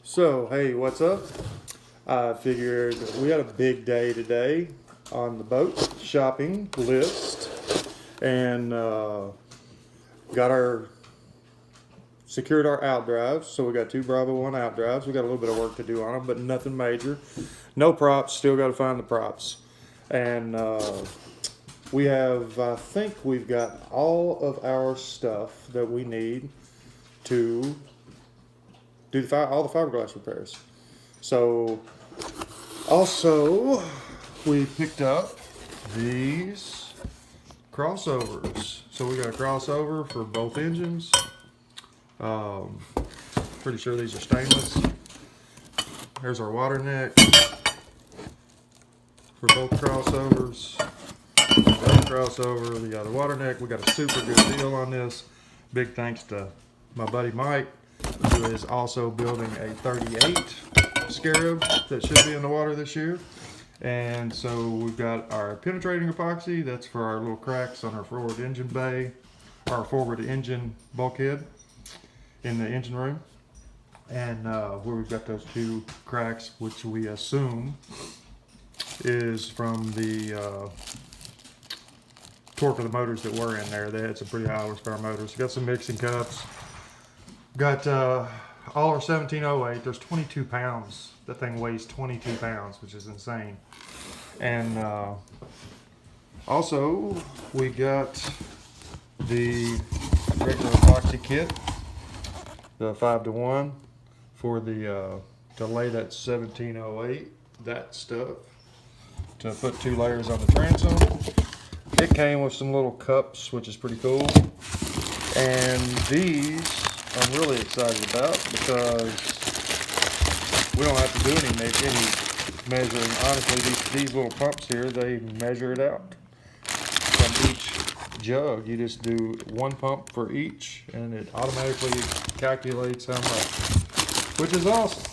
So, hey, what's up? I figured we had a big day today on the boat shopping list and got our secured our outdrives. So we got two Bravo 1 outdrives. We got a little bit of work to do on them, but nothing major. No props, still got to find the props. And we have, I think we've got all of our stuff that we need to do all the fiberglass repairs. So also we picked up these crossovers. So we got a crossover for both engines. Pretty sure these are stainless. There's our water neck for both crossovers. Crossover, we got a water neck. We got a super good deal on this. Big thanks to my buddy Mike, who is also building a 38 Scarab that should be in the water this year. And so we've got our penetrating epoxy. That's for our little cracks on our forward engine bay, our forward engine bulkhead in the engine room. And where we've got those two cracks, which we assume is from the torque of the motors that were in there. They had some pretty high horsepower motors. Got some mixing cups. Got all our 1708. There's 22 pounds. That thing weighs 22 pounds, which is insane. And also we got the regular epoxy kit, the 5-to-1 for the to lay that 1708, that stuff, to put 2 layers on the transom. It came with some little cups, which is pretty cool. And these I'm really excited about because we don't have to do any measuring. Honestly, these little pumps here, they measure it out from each jug. You just do one pump for each, and it automatically calculates how much, which is awesome.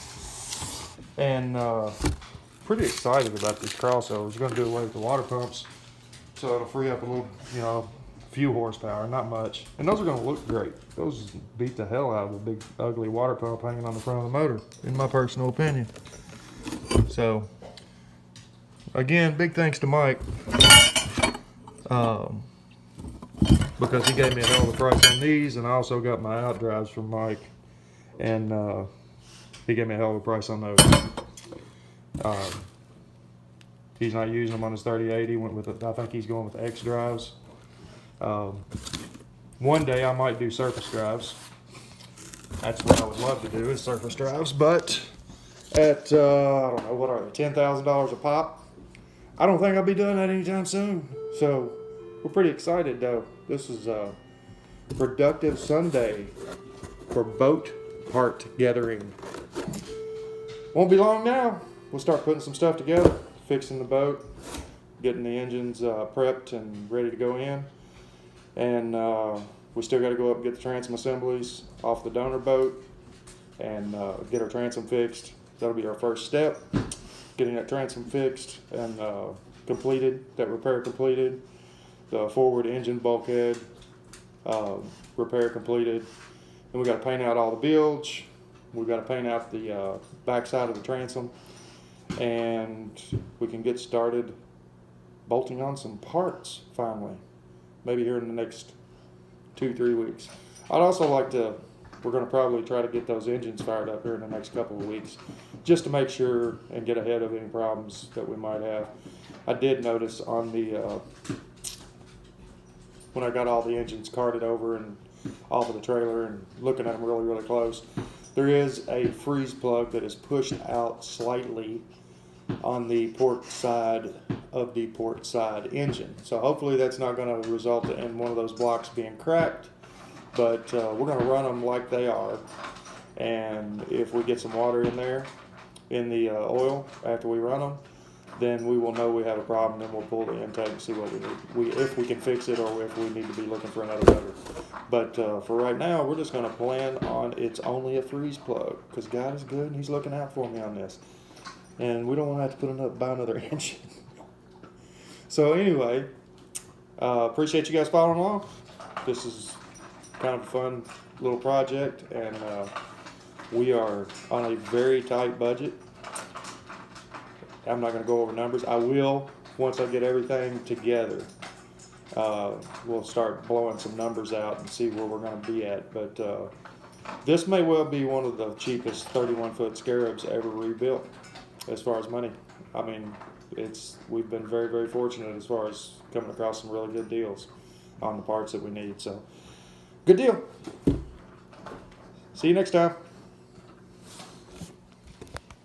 And pretty excited about these crossovers. We're going to do away with the water pumps, so it'll free up a little, few horsepower, not much. And those are going to look great. Those beat the hell out of a big ugly water pump hanging on the front of the motor, in my personal opinion. So again, big thanks to Mike, because he gave me a hell of a price on these, and I also got my outdrives from Mike, and he gave me a hell of a price on those. He's not using them on his 38. He went with it. I think he's going with X drives. One day I might do surface drives. That's what I would love to do, is surface drives. But at I don't know, what are they, $10,000 a pop? I don't think I'll be doing that anytime soon. So we're pretty excited though. This is a productive Sunday for boat part gathering. Won't be long now. We'll start putting some stuff together, fixing the boat, getting the engines prepped and ready to go in. And we still got to go up and get the transom assemblies off the donor boat and get our transom fixed. That'll be our first step, getting that transom fixed and completed, that repair completed. The forward engine bulkhead repair completed. Then we got to paint out all the bilge. We got to paint out the back side of the transom, and we can get started bolting on some parts finally. Maybe here in the next 2-3 weeks. I'd also like to, we're going to probably try to get those engines fired up here in the next couple of weeks, just to make sure and get ahead of any problems that we might have. I did notice on the, when I got all the engines carted over and off of the trailer and looking at them really, really close, there is a freeze plug that is pushed out slightly on the port side of the port side engine. So hopefully that's not going to result in one of those blocks being cracked, but we're going to run them like they are. And if we get some water in there, in the oil, after we run them, then we will know we have a problem, and we'll pull the intake and see what we need, if we can fix it, or if we need to be looking for another motor. But for right now, we're just going to plan on it's only a freeze plug, because God is good and he's looking out for me on this. And we don't want to have to buy another engine. So anyway, appreciate you guys following along. This is kind of a fun little project, and We are on a very tight budget. I'm not going to go over numbers. I will once I get everything together. We'll start blowing some numbers out and see where we're going to be at. But this may well be one of the cheapest 31-foot Scarabs ever rebuilt as far as money. I mean, we've been very, very fortunate as far as coming across some really good deals on the parts that we need. So, good deal. See you next time.